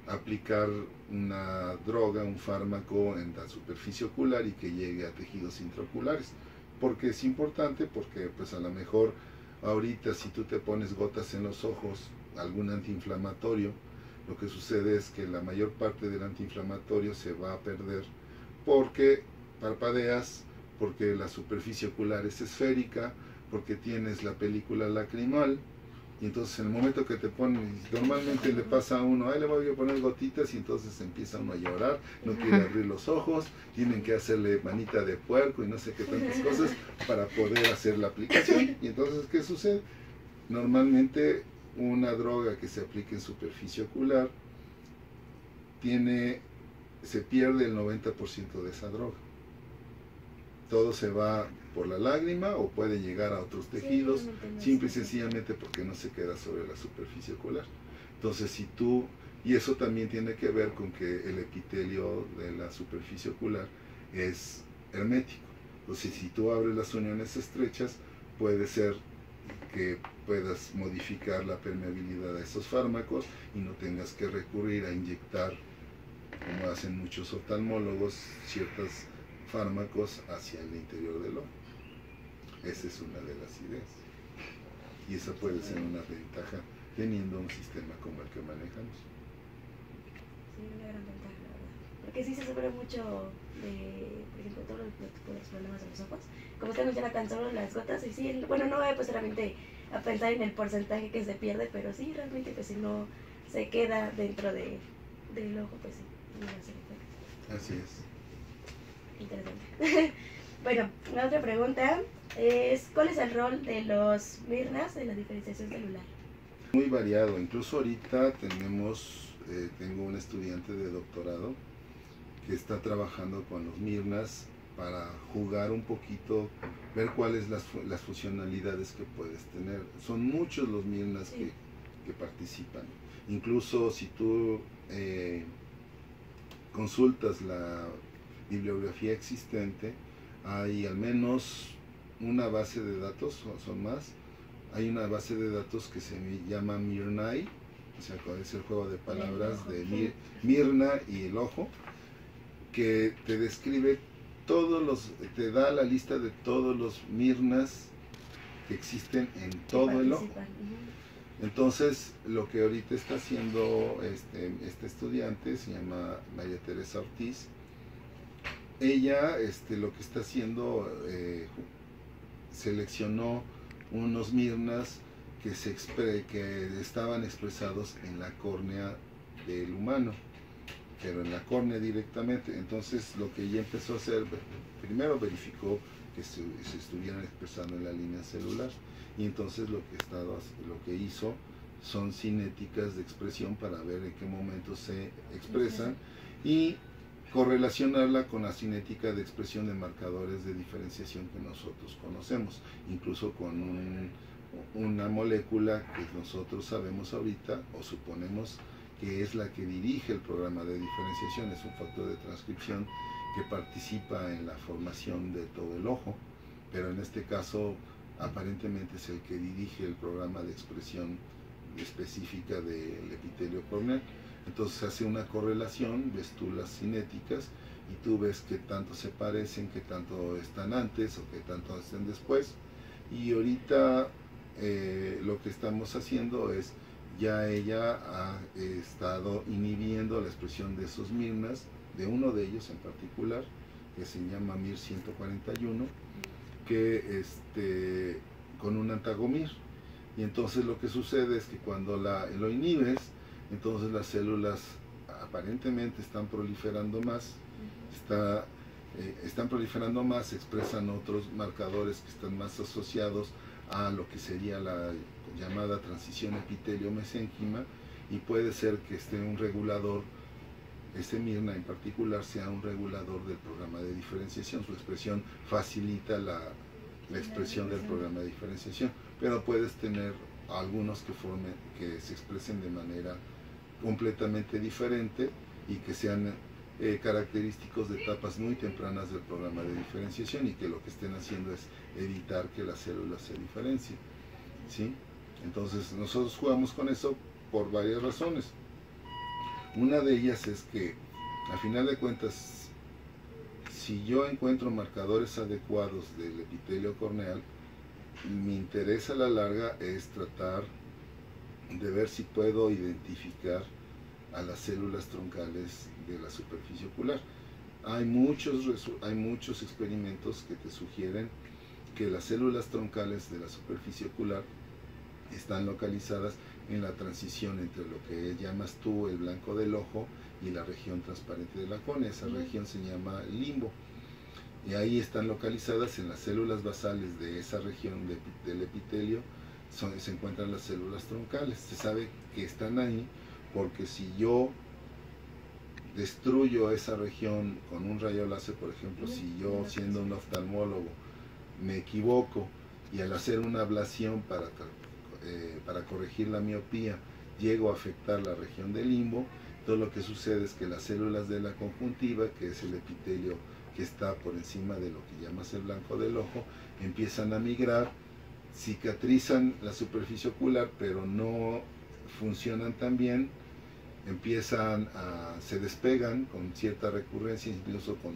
aplicar una droga, un fármaco en la superficie ocular y que llegue a tejidos intraoculares. Porque es importante, porque pues a lo mejor ahorita si tú te pones gotas en los ojos, algún antiinflamatorio, lo que sucede es que la mayor parte del antiinflamatorio se va a perder porque parpadeas, porque la superficie ocular es esférica, porque tienes la película lacrimal. Y entonces en el momento que te pones, normalmente le pasa a uno, le voy a poner gotitas, y entonces empieza uno a llorar, no quiere abrir los ojos, tienen que hacerle manita de puerco y no sé qué tantas cosas para poder hacer la aplicación. Y entonces, ¿qué sucede? Normalmente una droga que se aplique en superficie ocular se pierde el 90% de esa droga. Todo se va por la lágrima o puede llegar a otros tejidos, simple y sencillamente porque no se queda sobre la superficie ocular. Entonces, y eso también tiene que ver con que el epitelio de la superficie ocular es hermético. Entonces, si tú abres las uniones estrechas, puede ser que puedas modificar la permeabilidad de esos fármacos y no tengas que recurrir a inyectar, como hacen muchos oftalmólogos, ciertos fármacos hacia el interior del ojo. Esa es una de las ideas. Y esa puede ser una ventaja teniendo un sistema como el que manejamos. Sí, una gran ventaja, la verdad. Porque sí se sufre mucho de, por ejemplo, todos los problemas de los ojos. Como usted menciona, tan solo las gotas, y sí, bueno, no voy pues realmente a pensar en el porcentaje que se pierde, pero sí, realmente, pues si no se queda dentro del ojo, pues sí, no va a ser efecto. Así es. Interesante. Bueno, la otra pregunta es, ¿cuál es el rol de los Mirnas en la diferenciación celular? Muy variado, incluso ahorita tengo un estudiante de doctorado que está trabajando con los Mirnas para jugar un poquito, ver cuáles las funcionalidades que puedes tener. Son muchos los Mirnas sí, que participan. Incluso si tú consultas la bibliografía existente, hay al menos una base de datos, son más. Hay una base de datos que se llama Mirnai, o sea, es el juego de palabras de Mirna y el ojo, que te describe te da la lista de todos los Mirnas que existen en todo el ojo. Entonces, lo que ahorita está haciendo este estudiante, se llama María Teresa Ortiz, ella lo que está haciendo, seleccionó unos Mirnas que estaban expresados en la córnea del humano, pero en la córnea directamente. Entonces lo que ella empezó a hacer, primero verificó que se estuvieran expresando en la línea celular, y entonces lo que hizo son cinéticas de expresión para ver en qué momento se expresan y correlacionarla con la cinética de expresión de marcadores de diferenciación que nosotros conocemos, incluso con una molécula que nosotros sabemos ahorita o suponemos que es la que dirige el programa de diferenciación. Es un factor de transcripción que participa en la formación de todo el ojo, pero en este caso aparentemente es el que dirige el programa de expresión específica del epitelio corneal. Entonces hace una correlación, ves tú las cinéticas y tú ves qué tanto se parecen, qué tanto están antes o qué tanto están después. Y ahorita lo que estamos haciendo es, ya ella ha estado inhibiendo la expresión de esos mirnas, de uno de ellos en particular, que se llama MIR 141, que con un antagomir. Y entonces lo que sucede es que cuando lo inhibes, entonces las células aparentemente están proliferando más, están proliferando más, expresan otros marcadores que están más asociados a lo que sería la llamada transición epitelio-mesénquima, y puede ser que esté un regulador, ese mirna en particular sea un regulador del programa de diferenciación. Su expresión facilita la expresión del programa de diferenciación, pero puedes tener algunos que se expresen de manera completamente diferente y que sean característicos de etapas muy tempranas del programa de diferenciación, y que lo que estén haciendo es evitar que las células se diferencien, ¿sí? Entonces nosotros jugamos con eso por varias razones. Una de ellas es que, a final de cuentas, si yo encuentro marcadores adecuados del epitelio corneal, mi interés a la larga es tratar de ver si puedo identificar a las células troncales de la superficie ocular. Hay muchos experimentos que te sugieren que las células troncales de la superficie ocular están localizadas en la transición entre lo que llamas tú el blanco del ojo y la región transparente de la córnea. Esa región se llama limbo, y ahí están localizadas en las células basales de esa región del epitelio. Se encuentran las células troncales. Se sabe que están ahí porque si yo destruyo esa región con un rayo láser, por ejemplo, si yo, siendo un oftalmólogo, me equivoco y al hacer una ablación para corregir la miopía llego a afectar la región del limbo, todo lo que sucede es que las células de la conjuntiva, que es el epitelio que está por encima de lo que llamas el blanco del ojo, empiezan a migrar, cicatrizan la superficie ocular, pero no funcionan tan bien, se despegan con cierta recurrencia, incluso con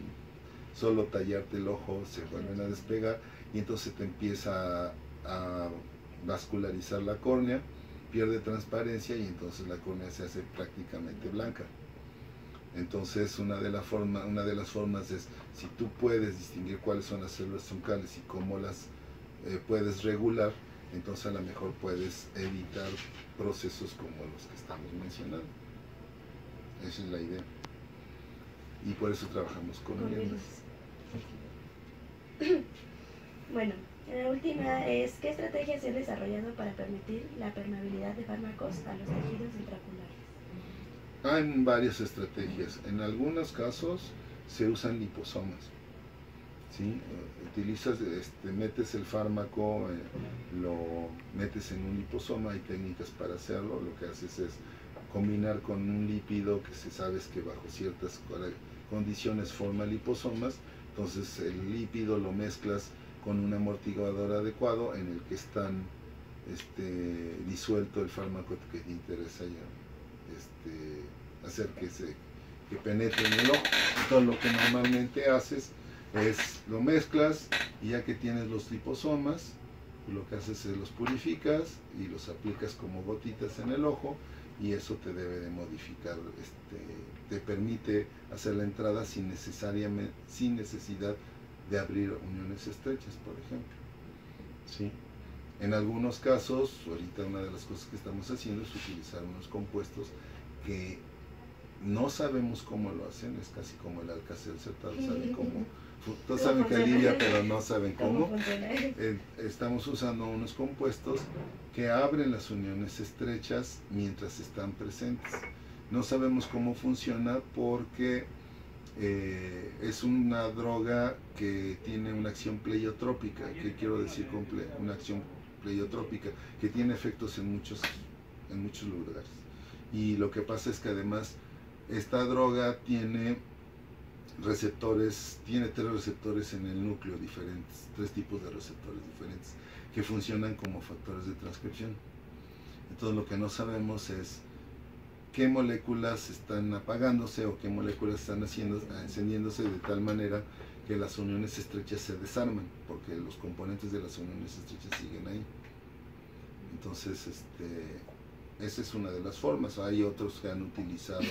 solo tallarte el ojo se vuelven a despegar, y entonces te empieza a vascularizar la córnea, pierde transparencia, y entonces la córnea se hace prácticamente blanca. Entonces una de las formas es, si tú puedes distinguir cuáles son las células troncales y cómo las puedes regular, entonces a lo mejor puedes evitar procesos como los que estamos mencionando. Esa es la idea. Y por eso trabajamos con ellos. Bueno, la última es, ¿qué estrategias se han desarrollado para permitir la permeabilidad de fármacos a los tejidos intraoculares? Hay varias estrategias. En algunos casos se usan liposomas, ¿sí? Metes el fármaco, lo metes en un liposoma. Hay técnicas para hacerlo. Lo que haces es combinar con un lípido que se sabe que bajo ciertas condiciones forma liposomas. Entonces el lípido lo mezclas con un amortiguador adecuado en el que están disuelto el fármaco que te interesa hacer que penetre en el ojo. Entonces lo que normalmente haces es lo mezclas, y ya que tienes los liposomas, lo que haces es los purificas y los aplicas como gotitas en el ojo, y eso te debe de modificar, te permite hacer la entrada sin necesidad de abrir uniones estrechas, por ejemplo, ¿sí? En algunos casos, ahorita una de las cosas que estamos haciendo es utilizar unos compuestos que no sabemos cómo lo hacen. Es casi como el Alka-Seltzer, todos saben que alivia, pero no saben cómo. Estamos usando unos compuestos que abren las uniones estrechas mientras están presentes. No sabemos cómo funciona porque es una droga que tiene una acción pleiotrópica. ¿Qué quiero decir con una acción pleiotrópica? Que tiene efectos en muchos lugares. Y lo que pasa es que además esta droga tiene receptores, tiene 3 receptores en el núcleo diferentes, 3 tipos de receptores diferentes que funcionan como factores de transcripción. Entonces lo que no sabemos es qué moléculas están apagándose o qué moléculas están encendiéndose de tal manera que las uniones estrechas se desarman, porque los componentes de las uniones estrechas siguen ahí. Entonces, esa es una de las formas. Hay otros que han utilizado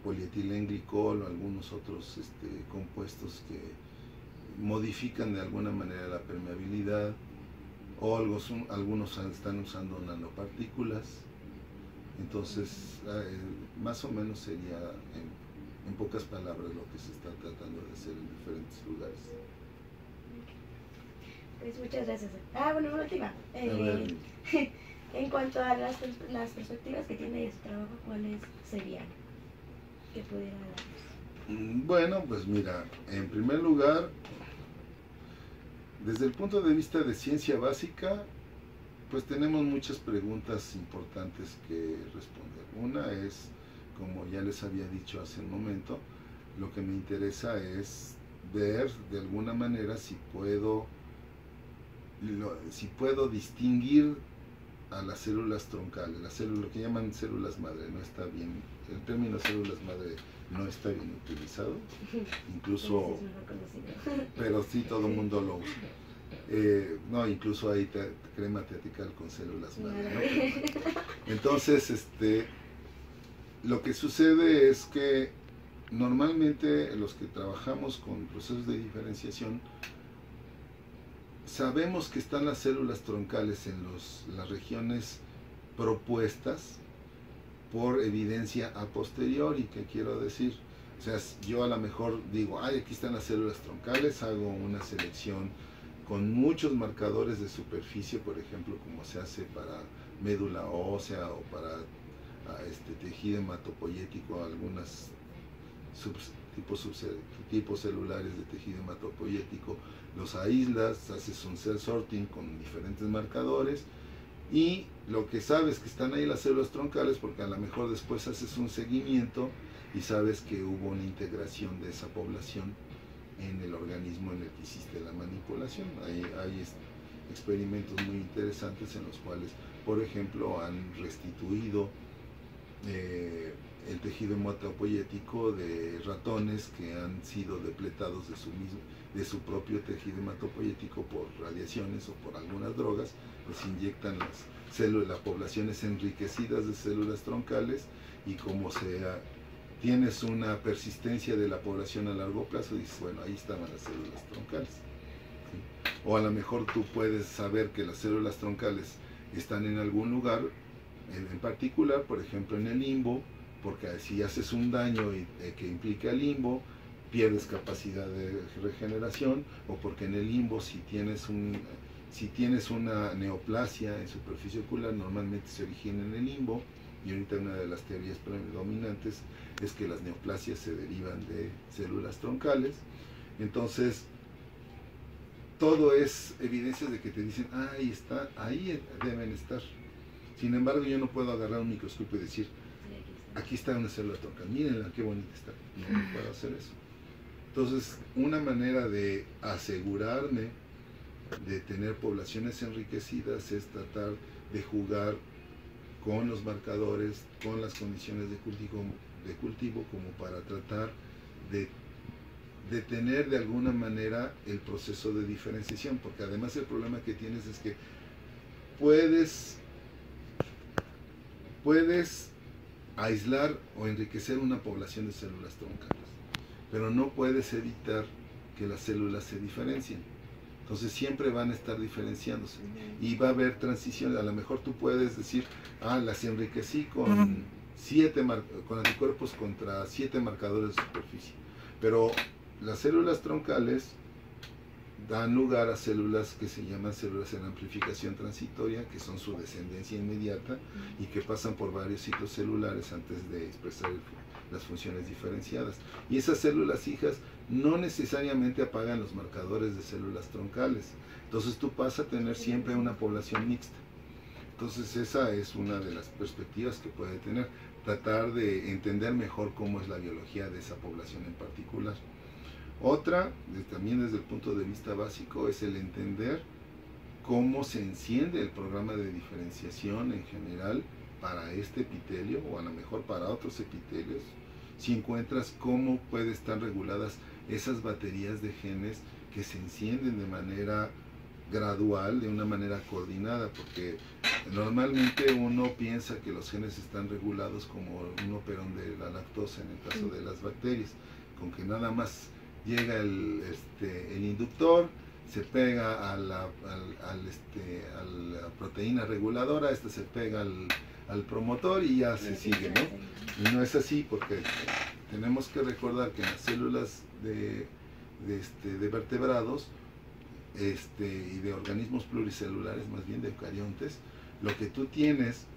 polietilenglicol o algunos otros compuestos que modifican de alguna manera la permeabilidad, o algunos están usando nanopartículas. Entonces, más o menos sería en pocas palabras lo que se está tratando de hacer en diferentes lugares. Pues muchas gracias. Bueno, una última. En cuanto a las perspectivas que tiene de su trabajo, ¿cuáles serían que pudiera darnos? Bueno, pues mira, en primer lugar, desde el punto de vista de ciencia básica, pues tenemos muchas preguntas importantes que responder. Una es, como ya les había dicho hace un momento, lo que me interesa es ver de alguna manera si puedo distinguir a las células troncales, lo que llaman células madre. No está bien, el término células madre no está bien utilizado, incluso, pero sí todo el mundo lo usa. No, incluso hay crema teatrical con células madre, ¿no? Entonces, lo que sucede es que normalmente los que trabajamos con procesos de diferenciación sabemos que están las células troncales en las regiones propuestas por evidencia a posteriori. ¿Qué quiero decir? O sea, yo a lo mejor digo, aquí están las células troncales, hago una selección con muchos marcadores de superficie, por ejemplo, como se hace para médula ósea o para tejido hematopoyético, algunos tipos celulares de tejido hematopoyético, los aíslas, haces un cell sorting con diferentes marcadores, y lo que sabes que están ahí las células troncales, porque a lo mejor después haces un seguimiento y sabes que hubo una integración de esa población en el organismo en el que hiciste la manipulación. Hay experimentos muy interesantes en los cuales, por ejemplo, han restituido el tejido hematopoyético de ratones que han sido depletados de su propio tejido hematopoyético por radiaciones o por algunas drogas. Les inyectan las poblaciones enriquecidas de células troncales, y como tienes una persistencia de la población a largo plazo, dices, bueno, ahí estaban las células troncales, ¿sí? O a lo mejor tú puedes saber que las células troncales están en algún lugar en particular, por ejemplo en el limbo, porque si haces un daño que implica el limbo, pierdes capacidad de regeneración, o porque en el limbo si tienes una neoplasia en superficie ocular, normalmente se origina en el limbo, y ahorita una de las teorías predominantes es que las neoplasias se derivan de células troncales. Entonces, todo es evidencias de que te dicen, ahí deben estar. Sin embargo, yo no puedo agarrar un microscopio y decir, aquí está una célula troncal, mírenla, qué bonita está. No puedo hacer eso. Entonces, una manera de asegurarme de tener poblaciones enriquecidas es tratar de jugar con los marcadores, con las condiciones de cultivo, como para tratar de tener de alguna manera el proceso de diferenciación, porque además el problema que tienes es que puedes aislar o enriquecer una población de células troncales, pero no puedes evitar que las células se diferencien. Entonces siempre van a estar diferenciándose y va a haber transiciones. A lo mejor tú puedes decir, las enriquecí con anticuerpos contra 7 marcadores de superficie, pero las células troncales dan lugar a células que se llaman células en amplificación transitoria, que son su descendencia inmediata y que pasan por varios ciclos celulares antes de expresar las funciones diferenciadas. Y esas células hijas no necesariamente apagan los marcadores de células troncales. Entonces tú vas a tener siempre una población mixta. Entonces esa es una de las perspectivas que puede tener, tratar de entender mejor cómo es la biología de esa población en particular. Otra, también desde el punto de vista básico, es el entender cómo se enciende el programa de diferenciación en general para este epitelio, o a lo mejor para otros epitelios, si encuentras cómo pueden estar reguladas esas baterías de genes que se encienden de manera gradual, de una manera coordinada, porque normalmente uno piensa que los genes están regulados como un operón de la lactosa en el caso de las bacterias, con que nada más llega el inductor, se pega a la proteína reguladora, esta se pega al promotor y ya se sigue, ¿no? Y no es así, porque tenemos que recordar que en las células de vertebrados y de organismos pluricelulares, más bien de eucariontes, lo que tú tienes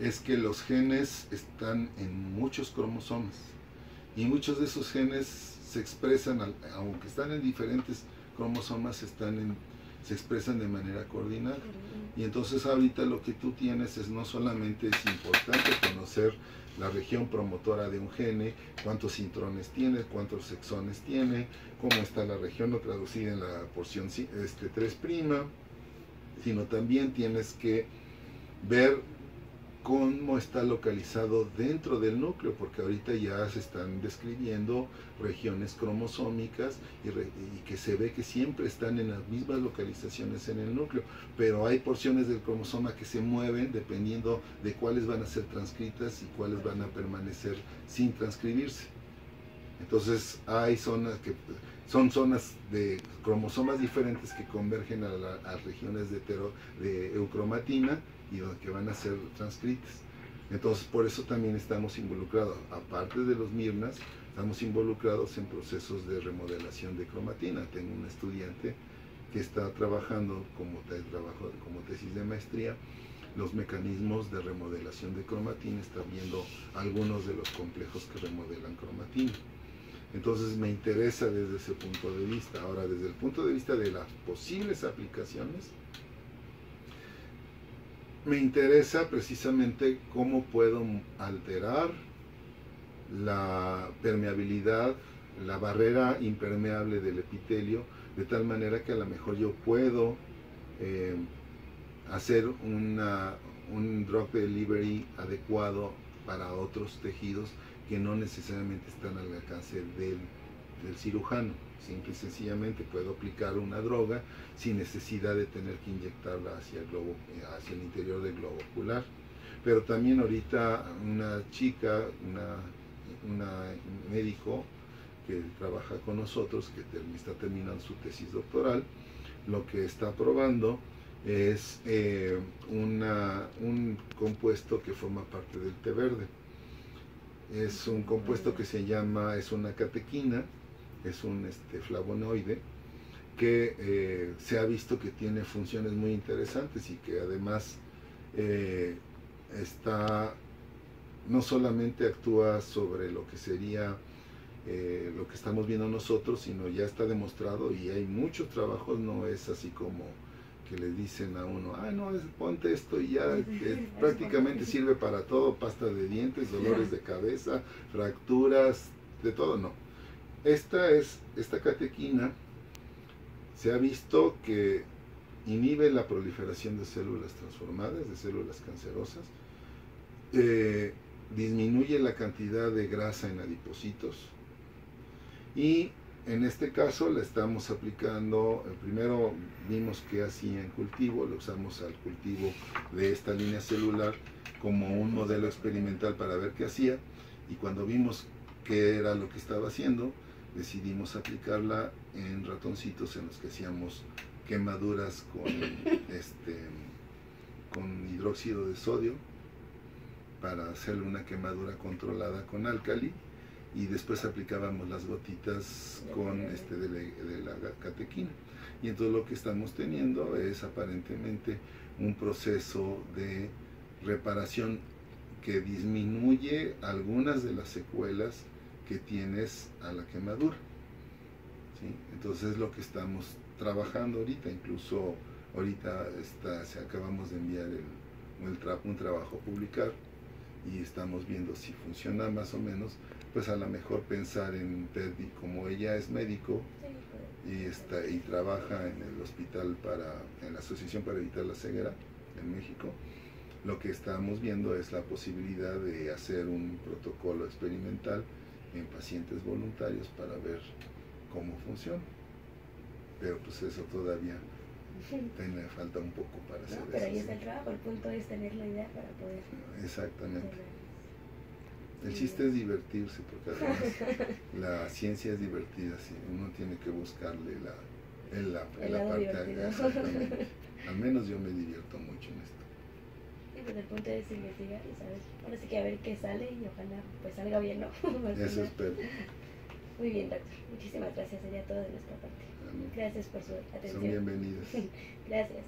es que los genes están en muchos cromosomas y muchos de esos genes se expresan, aunque están en diferentes cromosomas, se expresan de manera coordinada. Y entonces ahorita lo que tú tienes es, no solamente es importante conocer la región promotora de un gene, cuántos intrones tiene, cuántos exones tiene, cómo está la región no traducida en la porción 3', sino también tienes que ver cómo está localizado dentro del núcleo, porque ahorita ya se están describiendo regiones cromosómicas y que se ve que siempre están en las mismas localizaciones en el núcleo, pero hay porciones del cromosoma que se mueven dependiendo de cuáles van a ser transcritas y cuáles van a permanecer sin transcribirse. Entonces hay zonas que son zonas de cromosomas diferentes que convergen a regiones de eucromatina y que van a ser transcritas. Entonces por eso también estamos involucrados, aparte de los mirnas, estamos involucrados en procesos de remodelación de cromatina. Tengo un estudiante que está trabajando como tesis de maestría los mecanismos de remodelación de cromatina, está viendo algunos de los complejos que remodelan cromatina. Entonces me interesa desde ese punto de vista. Ahora, desde el punto de vista de las posibles aplicaciones, me interesa precisamente cómo puedo alterar la permeabilidad, la barrera impermeable del epitelio, de tal manera que a lo mejor yo puedo hacer un drug delivery adecuado para otros tejidos que no necesariamente están al alcance del cirujano. Simple y sencillamente puedo aplicar una droga sin necesidad de tener que inyectarla hacia el interior del globo ocular. Pero también ahorita una chica, una médico que trabaja con nosotros, que está terminando su tesis doctoral, lo que está probando es un compuesto que forma parte del té verde. Es un compuesto que es una catequina, es un flavonoide que se ha visto que tiene funciones muy interesantes y que además no solamente actúa sobre lo que sería lo que estamos viendo nosotros, sino ya está demostrado y hay muchos trabajos, no es así como que le dicen a uno, no, ponte esto y ya prácticamente sirve para todo, pasta de dientes, dolores de cabeza, fracturas, de todo. No. Esta catequina se ha visto que inhibe la proliferación de células transformadas, de células cancerosas, disminuye la cantidad de grasa en adipocitos y en este caso la estamos aplicando. Primero vimos qué hacía en cultivo, lo usamos al cultivo de esta línea celular como un modelo experimental para ver qué hacía, y cuando vimos qué era lo que estaba haciendo, decidimos aplicarla en ratoncitos en los que hacíamos quemaduras con hidróxido de sodio para hacerle una quemadura controlada con álcali, y después aplicábamos las gotitas de la catequina. Y entonces lo que estamos teniendo es aparentemente un proceso de reparación que disminuye algunas de las secuelas que tienes a la quemadura, ¿sí? Entonces es lo que estamos trabajando ahorita. Incluso ahorita acabamos de enviar un trabajo a publicar y estamos viendo si funciona más o menos, pues a lo mejor pensar en Teddy, como ella es médico y trabaja en el hospital en la Asociación para Evitar la Ceguera en México. Lo que estamos viendo es la posibilidad de hacer un protocolo experimental en pacientes voluntarios para ver cómo funciona. Pero pues eso todavía falta un poco para hacer eso. Pero ahí está el trabajo, el punto es tener la idea para poder. Exactamente. El chiste es divertirse, porque además la ciencia es divertida, sí. Uno tiene que buscarle la parte. Exactamente. Al menos yo me divierto mucho en esto. Sí, pues el punto es investigar y sabes, ahora sí que a ver qué sale y ojalá pues salga bien, ¿no? Eso espero. Muy bien, doctor. Muchísimas gracias, sería todo de nuestra parte. Gracias por su atención. Son bienvenidos. Gracias.